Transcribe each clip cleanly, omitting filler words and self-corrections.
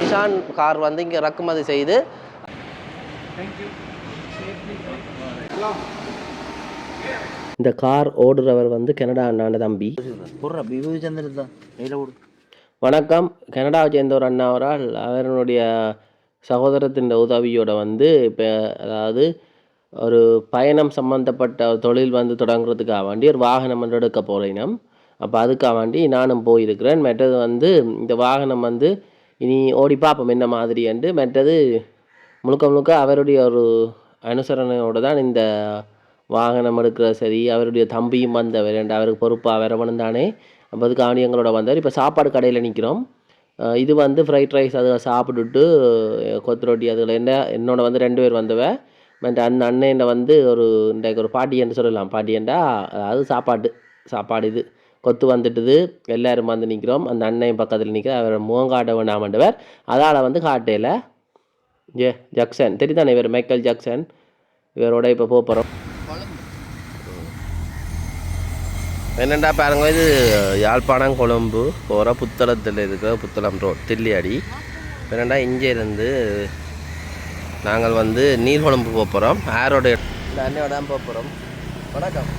Nissan car வந்து இங்கே இறக்குமதி செய்து இந்த கார் ஓடுறவர் வந்து கனடா அண்ணாண்ட தம்பி. வணக்கம். கனடாவை சேர்ந்த ஒரு அண்ணா அவரால் அவருடைய சகோதரத்தின் உதவியோட வந்து இப்போ அதாவது ஒரு பயணம் சம்மந்தப்பட்ட தொழில் வந்து தொடங்குறதுக்காக வேண்டி ஒரு வாகனம் வந்து எடுக்க போகிறேன். அப்போ அதுக்காக வேண்டி நானும் போயிருக்கிறேன். மற்றது வந்து இந்த வாகனம் வந்து இனி ஓடி பார்ப்போம் என்ன மாதிரி என்று. மற்றது முழுக்க முழுக்க அவருடைய ஒரு அனுசரணையோடு தான் இந்த வாகனம் எடுக்கிற சரி. அவருடைய தம்பியும் வந்தவர், அவருக்கு பொறுப்பாக வரவனும் தானே. அப்போ அதுக்கு அவனி எங்களோட வந்தவர். இப்போ சாப்பாடு கடையில் நிற்கிறோம். இது வந்து ஃப்ரைட் ரைஸ் அதை சாப்பிட்டுட்டு கொத்து ரொட்டி அதில் என்னோட வந்து 2 பேர் வந்தவ. மற்ற அண்ணன் வந்து இன்றைக்கு ஒரு பாட்டி என்று சொல்லலாம். பாட்டியண்டா அதாவது சாப்பாடு இது கொத்து வந்துட்டுது. எல்லோரும் வந்து நிற்கிறோம். அந்த அண்ணன் பக்கத்தில் நிற்கிற அவர் முகங்காட்ட வேண்டாமண்டவர். அதால் வந்து காட்டையில் ஜக்சன் தெரியுதானே, இவர் மைக்கேல் ஜக்சன். இவரோட இப்போ போகிறோம். என்னென்னா பாருங்க, இது யாழ்ப்பாணம் கொழும்பு போகிற புத்தளத்தில் இருக்கிற புத்தளம் ரோட் தில்லியாடி. என்னென்னா இங்கேருந்து நாங்கள் வந்து நீர்கொழும்பு போகிறோம். யாரோட இந்த அண்ணையோட தான் போகிறோம். வணக்கம்.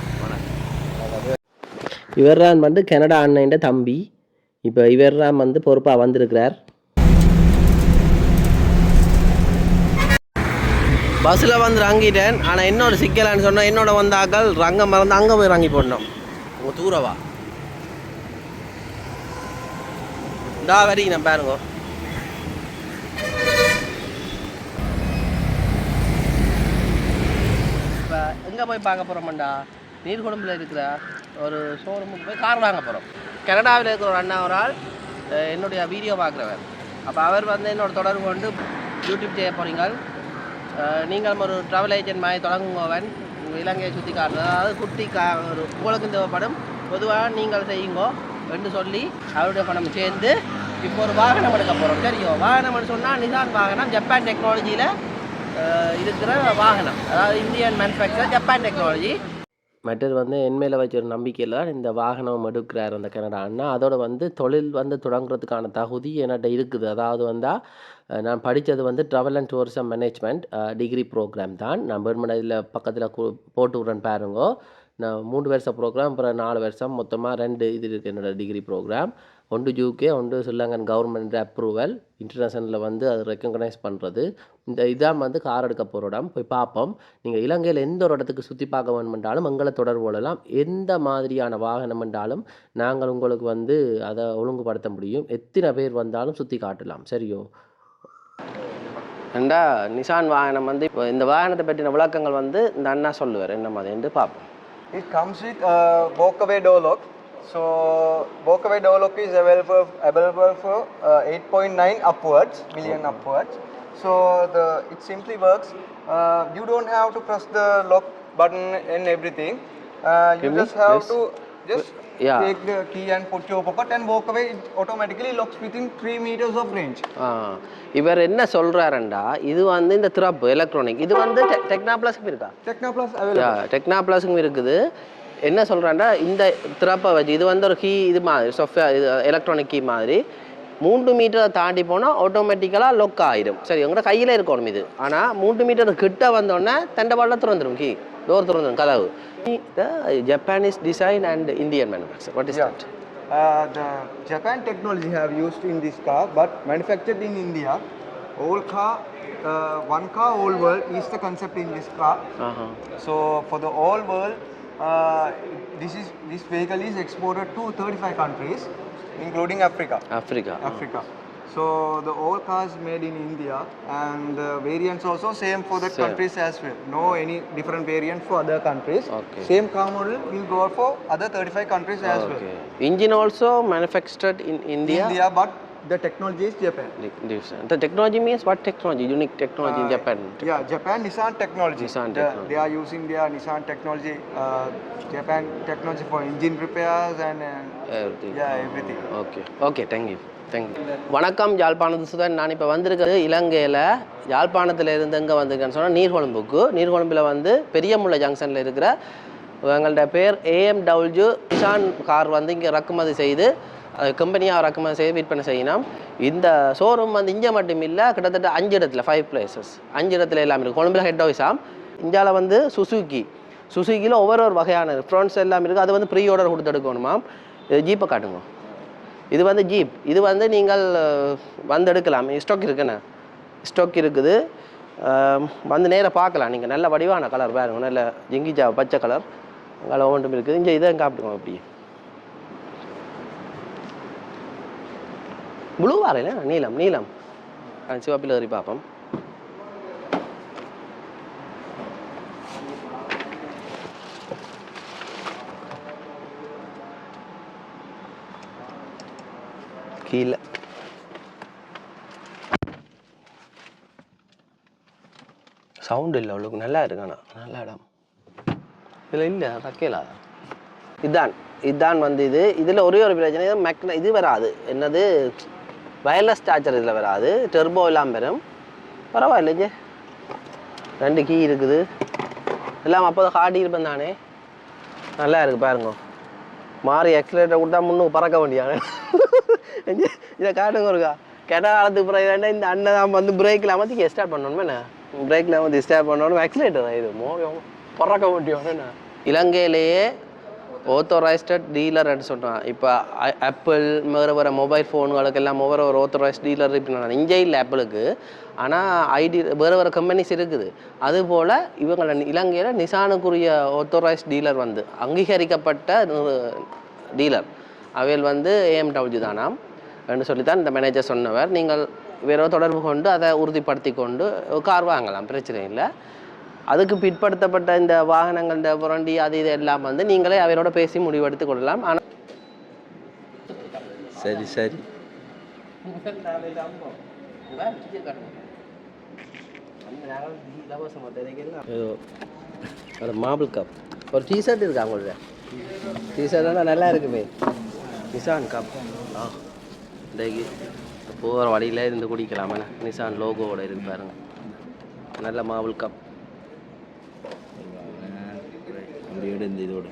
இவர் தான் வந்து கனடா அண்ணன் தம்பி. இப்போ இவர் தான் வந்து பொறுப்பாக வந்திருக்கிறார். பஸ்ஸில் வந்து இறங்கிட்டேன். ஆனால் என்னோட சிக்கலான்னு சொன்னால் என்னோட வந்தாக்கள் ரங்கம் மறந்து அங்கே போய் இறங்கி போடணும். உங்கள் தூரவா இந்தா வரைக்கும் நான் பாருங்க. இப்போ எங்கே போய் பார்க்க போகிறோம்டா, நீர்கொழும்பில் இருக்கிற ஒரு ஷோரூமுக்கு போய் கார் வாங்க போகிறோம். கனடாவில் இருக்கிற ஒரு அண்ணா ஒரு ஆள் என்னுடைய வீடியோ பார்க்குறவர். அப்போ அவர் வந்து என்னோட தொடர்பு கொண்டு யூடியூப் செய்ய போகிறீங்க, நீங்கள் ஒரு ட்ராவல் ஏஜென்ட் மாதிரி தொடங்குங்கவன் இலங்கையை சுற்றி காட்டுறது, அதாவது குட்டி ஒரு உங்களுக்கு தேவைப்படும் பொதுவாக நீங்கள் செய்யுங்கோ என்று சொல்லி அவருடைய பணம் சேர்ந்து இப்போ ஒரு வாகனம் எடுக்க போகிறோம். தெரியும், வாகனம்னு சொன்னால் நிசான் வாகனம், ஜப்பான் டெக்னாலஜியில் இருக்கிற வாகனம், அதாவது இந்தியன் மேனுஃபேக்சர், ஜப்பான் டெக்னாலஜி. மற்றது வந்து என்மேல வச்ச ஒரு நம்பிக்கையில் இந்த வாகனம் எடுக்கிறார் அந்த கனடா அண்ணா. அதோட வந்து தொழில் வந்து தொடங்குறதுக்கான தகுதி என்கிட்ட இருக்குது. அதாவது வந்தால் நான் படித்தது வந்து travel and tourism management degree programme தான். நான் பெருமனை இதில் பக்கத்தில் போட்டு விட்றேன் பாருங்கோ. நான் 3 வருஷம் ப்ரோக்ராம், அப்புறம் 4 வருஷம், மொத்தமாக 2 இது இருக்குது என்னோடய டிகிரி ப்ரோக்ராம். ஒன்று UK, ஒன்று ஸ்ரீலங்கன் கவர்மெண்ட் அப்ரூவல், இன்டர்நேஷனலில் வந்து அது ரெக்கக்னைஸ் பண்ணுறது. இதான் வந்து கார் எடுக்க போகிற இடம். போய் பார்ப்போம். நீங்கள் இலங்கையில் எந்த ஒரு இடத்துக்கு சுற்றி பார்க்க வேணுமென்றாலும் எங்களை தொடர்பு கொள்ளலாம். எந்த மாதிரியான வாகனம் என்றாலும் நாங்கள் உங்களுக்கு வந்து அதை ஒழுங்குபடுத்த முடியும். எத்தனை பேர் வந்தாலும் சுற்றி காட்டலாம். சரியோ? ஏண்டா நிசான் வாகனம் வந்து இப்போ இந்த வாகனத்தை பற்றின விளக்கங்கள் வந்து இந்த அண்ணா சொல்லுவார் என்ன மாதிரி என்று பார்ப்போம். It comes with walkaway door lock. So walkaway door lock is available for 8.9 upwards, million upwards. So it simply works. You don't have to press the lock button and everything. You just have to take the key and put your pocket and walk away. It automatically locks within 3 meters of range. இவர் என்ன சொல்றாருண்டா, இது வந்து இந்த திறப்பு electronic, இது வந்து டெக்னா பிளஸ்க்கு இருக்கா? டெக்னா plus available. டெக்னா பிளஸ்க்கும் இருக்குது. என்ன சொல்றாருண்டா, இந்த திறப்பை வச்சு இது வந்து ஒரு கீ இது மாதிரி சாஃப்ட்வேர், இது எலக்ட்ரானிக் கீ மாதிரி 3 மீட்டரை தாண்டி போனால் ஆட்டோமேட்டிக்கலாக லொக் ஆகிடும். சரி, உங்களோட கையில் இருக்கணும் இது. ஆனால் 3 மீட்டர் கிட்ட வந்தோடனே தண்டபாலில் திறந்துடும், கீ டோர் திறந்துடும், கதவு. The Japanese design and Indian manufacture. What is that? The Japan technology have used in this car, but manufactured in India. All car, one car, all world is the concept in this car. So for the all world, this vehicle is exported to 35 countries, including Africa. So the all cars made in India, and the variants also same for the countries as well. No any different variant for other countries. Same car model will go for other 35 countries as well. Engine also manufactured in India, but the technology is Japan. The technology means what technology? Unique technology in Japan? Japan Nissan technology. They are using their Nissan technology, Japan technology for engine repairs and everything. Everything. Okay, thank you. வணக்கம். யாழ்ப்பாணத்து சுதன். நான் இப்போ வந்திருக்கிறது இலங்கையில் யாழ்ப்பாணத்தில் இருந்து எங்கே வந்திருக்கேன்னு சொன்னால் நீர்கொழும்புக்கு. நீர்கொழும்பில் வந்து பெரியமுல்லை ஜங்ஷனில் இருக்கிற எங்கள்கிட்ட பேர் AMW நிசான் கார் வந்து இங்கே இறக்குமதி செய்து கம்பெனியாக இறக்குமதி செய்து விற்பனை செய்யணும். இந்த ஷோரூம் வந்து இங்கே மட்டும் இல்லை, கிட்டத்தட்ட 5 இடத்துல 5 places 5 இடத்துல எல்லாம் இருக்குது. கொழும்புல ஹெட் ஆஃபீஸாம். இந்தியாவில் வந்து சுசுக்கியில் ஒவ்வொரு வகையான ஃப்ரண்ட்ஸ் எல்லாம் இருக்குது. அது வந்து ப்ரீ ஆர்டர் கொடுத்து எடுக்கணுமா. இது ஜீப்பை காட்டுங்க. இது வந்து ஜீப். இது வந்து நீங்கள் வந்து எடுக்கலாம். ஸ்டாக் இருக்குண்ணே, ஸ்டாக் இருக்குது. வந்து நேராக பார்க்கலாம். நீங்கள் நல்ல வடிவான கலர் பாருங்க, நல்ல ஜிங்கிஜா பச்சை கலர் அங்கே ஒவ்வொன்றும் இருக்குது. இங்கே இதை காப்பிட்டுக்கோங்க. அப்படி ப்ளூ வாரையில நீலம் சிவப்பில் ஏறி பார்ப்போம். கீழே சவுண்டு இல்லை, அவ்வளோக்கு நல்லா இருக்குண்ணா. நல்ல இடம் இதில் இல்லை ரக்கேலா. இதுதான் வந்து இதில் ஒரே ஒரு பிரச்சனை, இது வராது. என்னது வயர்லெஸ் சார்ஜர் இதில் வராது. டெர்போ எல்லாம் வரும். பரவாயில்லைங்க. 2 கீ இருக்குது. எல்லாம் அப்போது ஹார்ட் இருப்பேன் தானே. நல்லா இருக்குது பாருங்க. மாறி ஆக்சிலேட்டர் கொடுத்தா முன்னுக்கு பறக்க வேண்டியானே. இதை காட்டுங்க ஒருக்கா. கெட்ட காலத்துக்கு பிறகு இந்த அண்ணன் தான் வந்து பிரேக்கில் அமர்த்தி ஸ்டார்ட் பண்ணணுமே. என்ன பிரேக்கில் வந்து ஸ்டார்ட் பண்ணணும். ஆக்சிலேட்டர் தான் இது பறக்க முடியும். இலங்கையிலேயே ஆத்தோரைஸ்டட் டீலர்ன்னு சொன்னான். இப்போ ஆப்பிள் வேறு மொபைல் ஃபோனுகளுக்கெல்லாம் ஒரு ஆத்தோரைஸ்ட் டீலர் இப்போ இங்கே இல்லை ஆப்பிளுக்கு. ஆனால் ஐடி வேறு கம்பெனிஸ் இருக்குது. அதுபோல் இவங்களை இலங்கையில் நிசானுக்குரிய ஆத்தோரைஸ்ட் டீலர் வந்து அங்கீகரிக்கப்பட்ட டீலர் அவையில் வந்து AMW தானாம் என்று சொல்லித்தான் இந்த மேனேஜர் சொன்னவர். நீங்கள் வேற தொடர்பு கொண்டு அதை உறுதிப்படுத்தி கொண்டு கார் வாங்கலாம், பிரச்சனை இல்லை. அதுக்கு பிற்படுத்தப்பட்ட இந்த வாகனங்கள், இந்த புரண்டி அது இது எல்லாம் வந்து நீங்களே அவரோட பேசி முடிவெடுத்து கொள்ளலாம். ஆனால் சரி மாபிள் கப் ஒரு டிஷர்ட் இருக்கா உங்களோட? டிஷர்ட் நல்லா இருக்குமே. நிசான் கப் இன்றைக்கு போகிற வழியில் இருந்து குடிக்கலாமே. நிசான் லோகோவோட இருக்கு பாருங்க. நல்ல மாபிள் கப் இதோட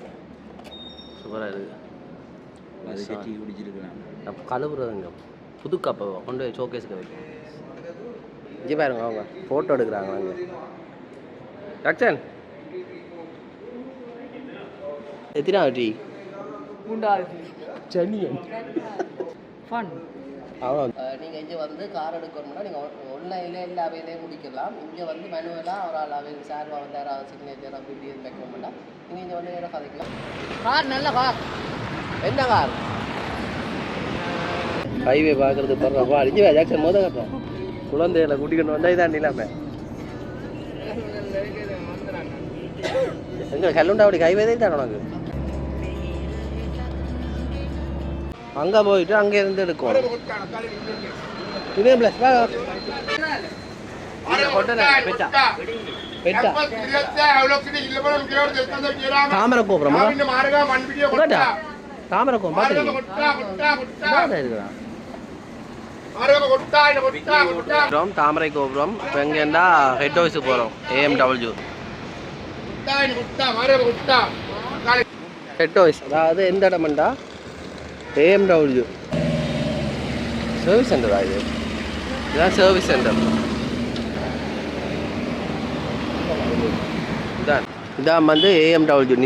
சூப்பராக இருக்குது. அப்போ கழுவுறதுங்க புது கப்பை கொண்டு போய் ஷோகேஸுக்கு வைக்கும். இங்கே பாருங்க, அவங்க ஃபோட்டோ எடுக்கிறாங்க. அங்கே டாக்டர் எத்தனா டீ அவ்வளோ. நீங்கள் இங்கே வந்து கார் எடுக்கணும்னா நீங்கள் ஆன்லைனில் எல்லா வேலையும் முடிக்கலாம். இங்கே வந்து மேனுவலாக ஒரு ஆள் அவங்க சார்பாக வந்து யாராவது சிக்னேச்சர் அப்படி இப்படி வைக்கணும்னா நீங்கள் இங்கே வந்து நேரம் கதைக்கலாம். கார் நல்ல கார். என்ன கார்? ஹைவே பார்க்குறது பரவாயில்ல. அடிஞ்சு ஜாக்சன் மோத கட்டுறோம். குழந்தைகளை கூட்டிக்கிட்டு வந்தால் இதான் நிலைமை. எங்கே கல்லுண்டாவடி ஹைவே தான் உனக்கு. அங்கே போயிட்டு அங்கே இருந்து எடுக்கும். இதே பிளஸ் தாமரை கோபுரம் தாமரை கோபுரம் தாமரை கோபுரம். இப்போ எங்கேண்டா ஹெட் ஆஃபீஸுக்கு போகிறோம். AMW head office. அதாவது எந்த இடம்டா AMW சர்வீஸ் சென்டரா? இதுதான் சர்வீஸ் சென்டர். இதான் வந்து AMW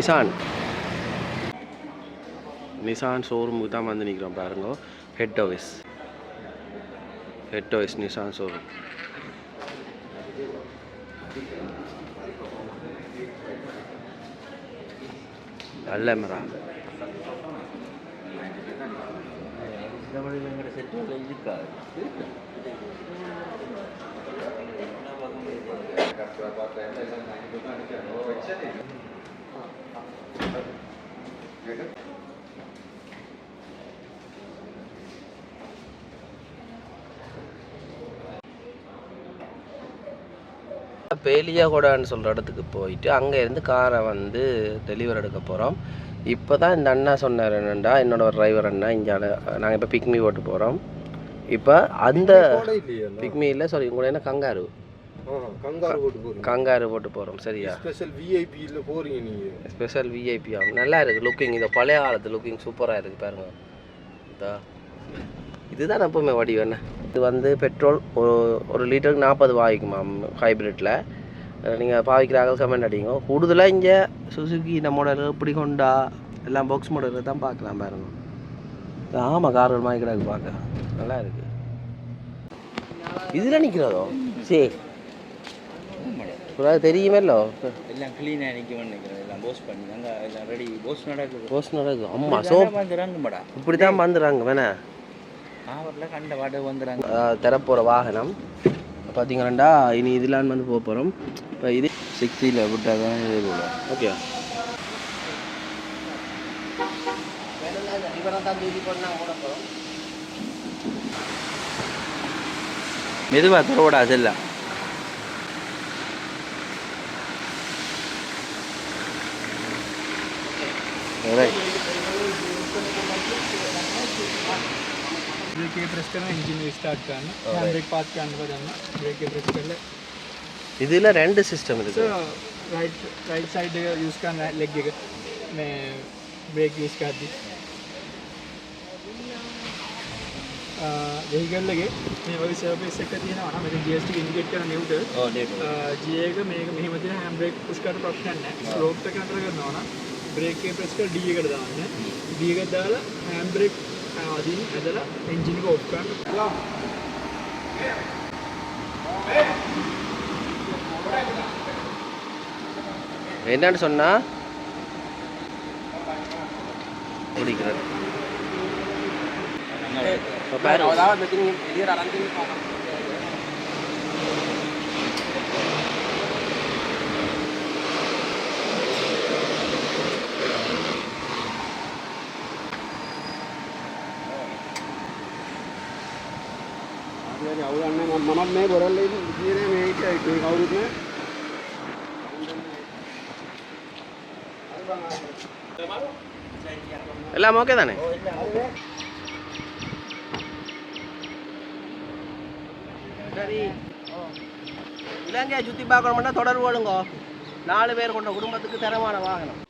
நிசான் ஷோரூமுக்கு தான் வந்து நிற்கிறோம் பாருங்க. Head office Nissan showroom. நல்ல மரா பேலியாகோடான்னு சொல்கிற இடத்துக்கு போயிட்டு அங்கே இருந்து காரை வந்து டெலிவரி எடுக்க போகிறோம். இப்போ தான் இந்த அண்ணா சொன்னார் என்னென்னா, என்னோட ஒரு டிரைவர் அண்ணா இங்கே நாங்கள் இப்போ பிக்மி ஓட்டு போகிறோம். இப்போ அந்த பிக்மி இல்லை, சாரி உங்களோட என்ன கங்காரு கங்காரு போட்டு போகிறோம். சரியா? ஸ்பெஷல் விஐபியில் போகிறீங்க நீங்கள். ஸ்பெஷல் விஐபி ஆகும். நல்லா இருக்குது லுக்கிங். இந்த பழைய காலத்து லுக்கிங் சூப்பராக இருக்குது பாருங்க. இதா இதுதான் எப்பவுமே வடிவம் என்ன. இது வந்து பெட்ரோல் ஒரு லிட்டருக்கு 40 வாங்கிக்குமா ஹைப்ரிட்டில். நீங்கள் பாவிக்கிறாங்க கமெண்ட் அடிங்க. கூடுதலாக இங்கே சுசுகி இந்த மாடல் இப்படி கொண்டா எல்லாம் பாக்ஸ் மாடலில் தான் பார்க்கலாம் பாருங்க. ஆமாம், கார்கள் மாதிரி கிடக்கு பார்க்க நல்லா இருக்குது. இதில் நிற்கிறதோ சரி தெரியுமேல்லோ எல்லாம் க்ளீனாக நிற்கணும்னு நினைக்கிறேன். எல்லாம் போஸ் பண்ணி நாங்கள் எல்லாம் ரெடி போஸ் நடக்குது. போஸ் நடக்குது. அம்மா சோப் வந்துடுறாங்க மேடா. இப்படி தான் வந்துடுறாங்க வேணா ஆவரில் கண்ட வாட வந்துடுறாங்க. தரப்போகிற வாகனம் பார்த்தீங்கன்னா இனி இதெல்லாம் வந்து போக போகிறோம். இப்போ இது 60 விட்டால் தான் இது போகலாம். ஓகே மெதுவாக தரோடா செல்லாம். ब्रेक प्रेस करना इंजन स्टार्ट करना हैंड ब्रेक पास के अंदर जाना ब्रेक प्रेस कर ले. இதில் 2 சிஸ்டம் இருக்குது. राइट साइड यूज़ करना लेग में ब्रेक यूज़ कर दी व्हीकल लगे मैं वही सर्विस सेट करती है ना मेरे जीएसटी इंडिकेट करना न्यूट्रल जीए का मैं मेरी मध्य हैंड ब्रेक पुश कर ऑप्शन है स्लोप तक अंदर करना होना ब्रेक के प्रेस कर डी कर दाना डी कर डाला हैंड ब्रेक आदि अदला इंजन को ऑफ कर என்னன்னு சொன்னா பிடிக்கிறது. मन में बरल में எல்லாம் ஓகே தானே? சரி, இலங்கையை சுற்றி பார்க்கணும்னா தொடர்பு கொள்ளுங்க. 4 பேர் கொண்ட குடும்பத்துக்கு தரமான வாகனம்.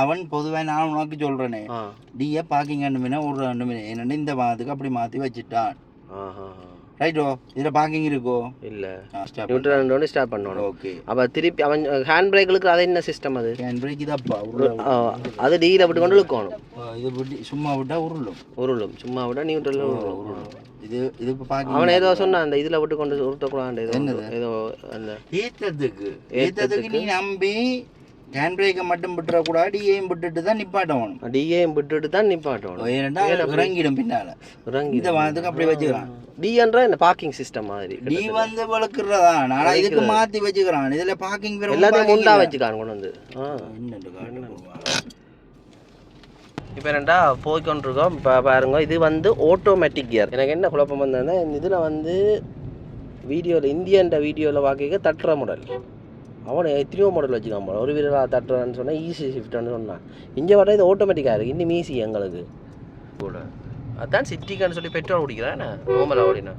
அவன் பொதுவாக நான் உனக்கு சொல்கிறேனே டிஏ பார்க்கிங் ரெண்டுமே ஒரு 2 மினிட் என்னென்னு இந்த வாரத்துக்கு அப்படி மாற்றி வச்சுட்டான். ரைட்டோ இதில் பார்க்கிங் இருக்கோ இல்லை நியூட்ரல் ஸ்டார்ட் பண்ணணும். ஓகே அப்போ திருப்பி அவன் ஹேண்ட் பிரேக்களுக்கு அது என்ன சிஸ்டம்? அது ஹேண்ட் பிரேக் இதப்பா அது டீல விட்டு கொண்டு இழுக்கணும். இது விட்டு சும்மா விட்டால் உருளும் சும்மா விட்டால் நியூட்ரல் உருளும். இது இப்போ பார்க்க அவன் ஏதோ சொன்னான் அந்த இதில் விட்டு கொண்டு உருட்டக்கூடாது. என்னது ஏதோ அந்த ஏற்றத்துக்கு நீ நம்பி ஹேண்ட் பிரேக்கை மட்டும் விட்டுறக்கூடாது. டிஏயும் விட்டுட்டு தான் நிப்பாட்டணும். டிஏயும் விட்டுட்டு தான் நிப்பாட்டணும். ஏன்னா இறங்கிடும் பின்னால் இறங்கி இந்த வாரத்துக்கு அப்படி வச்சுக்கிறான். டிஎன்ற இந்த பார்க்கிங் சிஸ்டம் மாதிரி டி வந்து வளர்க்குறதா நான் இதுக்கு மாற்றி வச்சுக்கிறான். இதில் பார்க்கிங் எல்லாத்தையும் முண்டா வச்சுக்கான் கொண்டு வந்து. இப்போ என்னடா போய்கொண்டிருக்கோம். இப்போ பாருங்க இது வந்து ஆட்டோமேட்டிக் கியர். எனக்கு என்ன குழப்பம் வந்ததுன்னா இதில் வந்து வீடியோவில் இந்தியன்ற வீடியோவில் பார்க்க தட்டுற மாடல் அவனை எத்தனையோ மாடல் வச்சுக்கான் போல. ஒரு வீரராக தட்டுறான்னு சொன்னால் ஈஸி ஷிஃப்ட்னு சொன்னான். இங்கே வர இது ஆட்டோமேட்டிக்காக இருக்குது. இன்னும் ஈஸி எங்களுக்கு கூட. அதான் சிட்டிக்கான்னு சொல்லி பெட்ரோல் குடிக்கிறேன் நோமலாக ஓடினா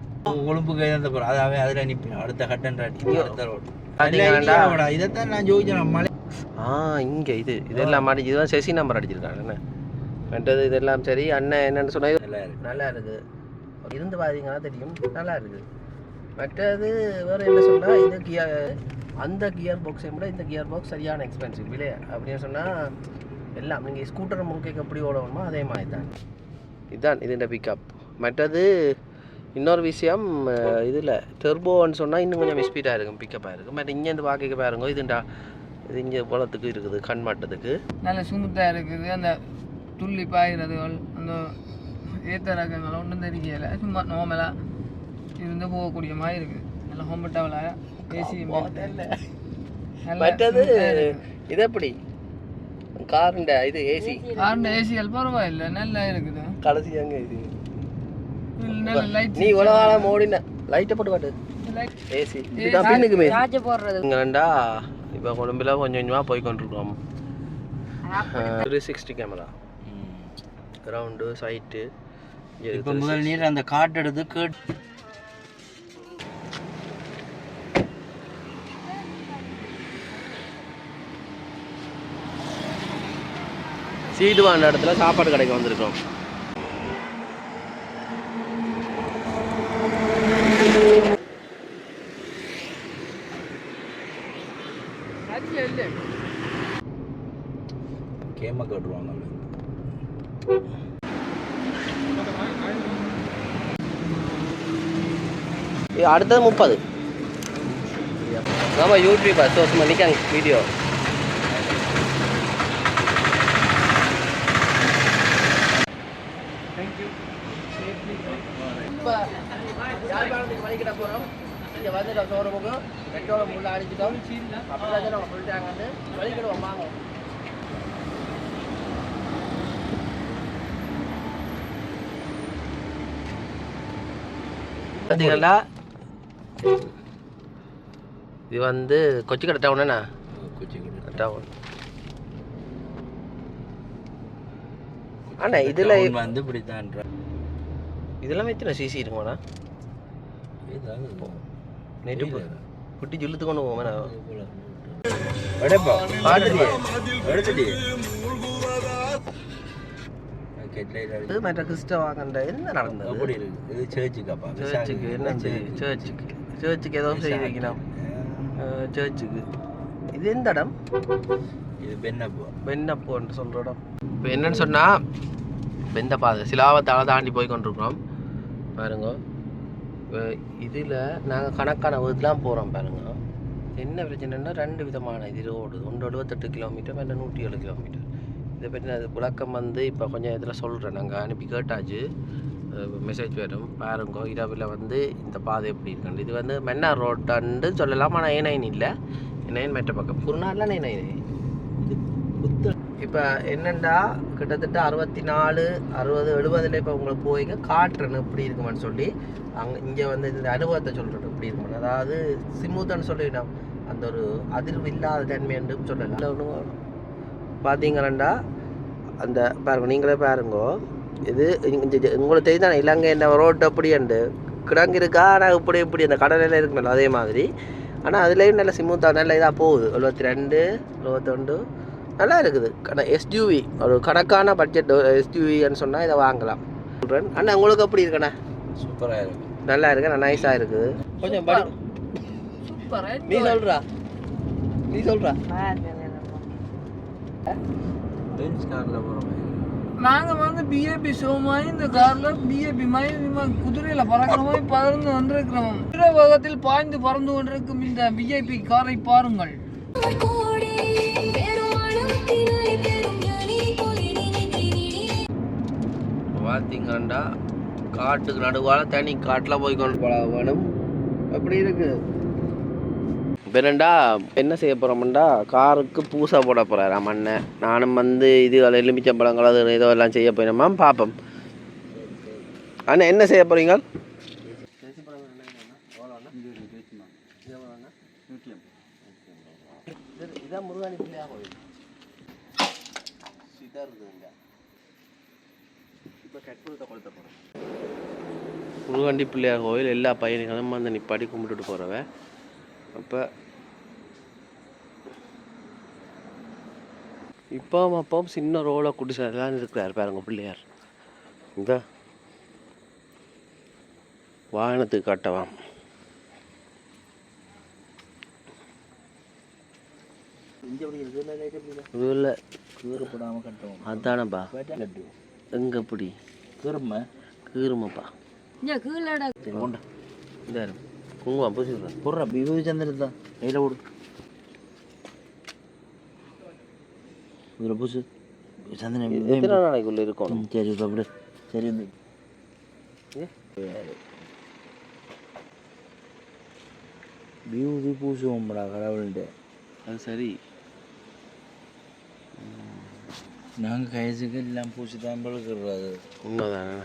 கொழும்பு கைதான் போகிறோம். அதாவே அதில் நிற்பேன் அடுத்த கட்டன்றாட்டி இதைத்தான் நான் ஜோதிச்சேன் மலை. இங்கே இதெல்லாம் மாடி இதுதான் செசி நம்பர் அடிச்சிருக்காங்க என்ன மற்றது இதெல்லாம். சரி அண்ணன் என்னென்னு சொன்னால் நல்லா இருக்குது இருந்து பார்த்தீங்கன்னா தெரியும் நல்லா இருக்குது. மற்றது வேறு என்ன சொன்னால் இது கியர் அந்த கியர் பாக்ஸை விட இந்த கியர் பாக்ஸ் சரியான எக்ஸ்பென்சிவ் விலை அப்படின்னு சொன்னால் எல்லாம் நீங்கள் ஸ்கூட்டர் முறுக்கைக்கு எப்படி ஓடணுமோ அதே மாதிரி தான். இதுதான் இதுன்ற பிக்கப். மற்றது இன்னொரு விஷயம் இதில் டெர்போன்னு சொன்னால் இன்னும் கொஞ்சம் ஸ்பீடாக இருக்கும் பிக்கப்பாக இருக்கும். மற்ற இங்கேருந்து பார்க்க பாருங்க இதுண்டா இது இங்கே குளத்துக்கு இருக்குது கண் மாட்டத்துக்கு நல்ல சுமுத்தாக இருக்குது. அந்த துள்ளி பாய்கிறதுகள் அந்த ஏற்ற ரகங்கள் ஒன்றும் தெரியல சும்மா நார்மலாக இருந்து போகக்கூடிய மாதிரி இருக்குது. நல்லா ஹோம்பட்டாவில் ஏசி மற்றது இது எப்படி காருண்ட இது ஏசி ஏசிகள் பரவாயில்லை நல்லா இருக்குது. கடைசி அங்கே இது நீ இவ்வளோ காலம் ஓடின லைட்டை போட்டு காட்டு ஏசி இதுதான் பின்னுக்குமே இங்கேண்டா. இப்போ கொழும்பில் கொஞ்சம் கொஞ்சமாக போய் கொண்டிருக்கோம். 360 கேமரா கிரவுண்டு சைட்டு. இப்போ முதல் நீர் அந்த காட்டு எடுத்து கேட்டு சீடுவான இடத்துல சாப்பாடு கடைக்கு வந்திருக்கோம். கேம கட்டுவாங்க. அடுத்தது 30. நம்ம யூடியூபர் சோஸ் பண்ணிக்காங்க வீடியோ. இப்போ யாழ்ப்பாணத்துக்கு வழிகிட்ட போகிறோம். இங்கே வந்துட்டோம் ஷோரூமுக்கு. பெட்ரோலை உள்ள அடிச்சிட்டோம். அப்படிதான் நம்ம சொல்லிட்டாங்க வந்து வழிகிடுவோம் வாங்க. பார்த்தீங்களா இது வந்து கொச்சிக்கடை டவுனா? கொச்சிக்கடை டவுன். அண்ணா இதில் வந்து இப்படி தான் இதெல்லாம் எத்தனை சிசி இருக்குமாண்ணா? நேற்று குட்டி ஜுல்லுத்து கொண்டு போவேண்ணா. மற்ற கிறிஸ்டவ வாங்கண்ட என்ன நடந்தது? அப்படி இருக்கு. இது சர்ச்சுக்காப்பா. சர்ச்சுக்கு என்ன? சர்ச்சுக்கு ஏதோ செய்ய வைக்கணும். சர்ச்சுக்கு இது எந்த இடம்? இது பென்னப்போன்னு சொல்கிற இடம். இப்போ என்னன்னு சொன்னால் பெந்த பாதை சிலாவத்தால் தாண்டி போய் கொண்டிருக்கிறோம் பாருங்க. இதில் நாங்கள் கணக்கான இதெல்லாம் போகிறோம் பாருங்க. என்ன பிரச்சனைன்னா 2 விதமான இது ரோடு. ஒன்று 78 கிலோமீட்டர், வேறு 107 கிலோமீட்டர். இதை பற்றி அது விளக்கம் வந்து இப்போ கொஞ்சம் இதில் சொல்கிறேன். நாங்கள் அனுப்பி கேட்டாச்சு, மெசேஜ் வரும் பாருங்க. இரவில் வந்து இந்த பாதை எப்படி இருக்குன்னு. இது வந்து மன்னார் ரோட்டான்னு சொல்லலாம். ஆனால் A9 இல்லை, A9 மெட்ட பக்கம் குருநாள்லாம் A9. இப்போ என்னென்னா கிட்டத்தட்ட 64, 60, 70 இப்போ உங்களுக்கு போய்ங்க காட்டுறேன்னு எப்படி இருக்குமான்னு சொல்லி அங்கே இங்கே வந்து இந்த அனுபவத்தை சொல்கிறேன் எப்படி இருக்குமான்னு. அதாவது சிமுத்தன்னு சொல்லிடலாம், அந்த ஒரு அதிர்வு இல்லாத தன்மைன்னு சொல்லலாம். ஒன்று பார்த்தீங்களா அந்த பாருங்க, நீங்களே பாருங்க. இது உங்களுக்கு தெரியுதானே இலங்கை என்ன ரோட்டு அப்படின்ட்டு கிடங்கு இருக்கா. ஆனால் இப்படி அந்த கடலில் இருக்குல்ல அதே மாதிரி. ஆனால் அதுலேயும் நல்ல சிமுத்தாக நல்ல இதாக போகுது. 72, 71 நல்லா இருக்குது. எஸ்யூவி ஒரு கணக்கான பட்ஜெட் எஸ்யூவின்னு சொன்னால் இதை வாங்கலாம் சொல்கிறேன். அண்ணா உங்களுக்கு எப்படி இருக்கண்ணா? சூப்பராக இருக்குது, நல்லா இருக்கு, நைஸாக இருக்குது. கொஞ்சம் படி நீ சொல்கிறா காரில் போகிற மாதிரி. நாங்கள் வந்து பிஏபி ஷோ மாதிரி இந்த காரில் பிஏபி மாதிரி குதிரையில் பறக்கிற மாதிரி பறந்து வந்திருக்கிறோம். வேகத்தில் பாய்ந்து பறந்து கொண்டிருக்கும் இந்த விஐபி காரை பாருங்கள். பார்த்தீங்கண்டா காட்டுக்கு நடுவால் தனி காட்டில் போய் கொண்டு போக வேணும். அப்படி இருக்கு. இப்போ என்ன செய்ய போகிறோம்டா, காருக்கு பூசை போட போகிறாரா மண்ணை. நானும் வந்து இது எலுமிச்சம்பழங்கள் அது ஏதோ எல்லாம் செய்ய போயினோமா பார்ப்போம். அண்ணா என்ன செய்ய போகிறீங்க? இதான் முருகானி பிள்ளையா கோயில். இதாக இருக்குதுங்க. இப்போ கட்புரத்தை கொளுத்த போகிறோம். முருகாண்டி பிள்ளையார் கோயில் எல்லா பையன்களும் வந்து நிப்பாடி கும்பிட்டுட்டு போகிறவ. அப்போ இப்போவும் சின்ன ரோலை குடிசைலாம் இருக்கிறார் பாருங்க பிள்ளையார். இந்த வாகனத்துக்கு காட்டவாம். இதில் கீறப்படாமல் கட்டுவோம். அதானப்பா கட்டு எங்கே எப்படி கீருமாப்பா. கொண்டா இந்த குங்குமம் பூசிடுறேன். போடுறா விபூதி சந்திரன் தான் கையில் போடு. இதில் பூசு சந்திரன். எத்தனை நாளைக்குள்ளே இருக்கணும்? சரி அப்படி சரி. விபூதி பூசுவோம்டா கடவுள்கிட்ட. அது சரி. நாங்கள் கைசுக்கு எல்லாம் பூசி தான் பழக்கிறது. உண்மைதானே.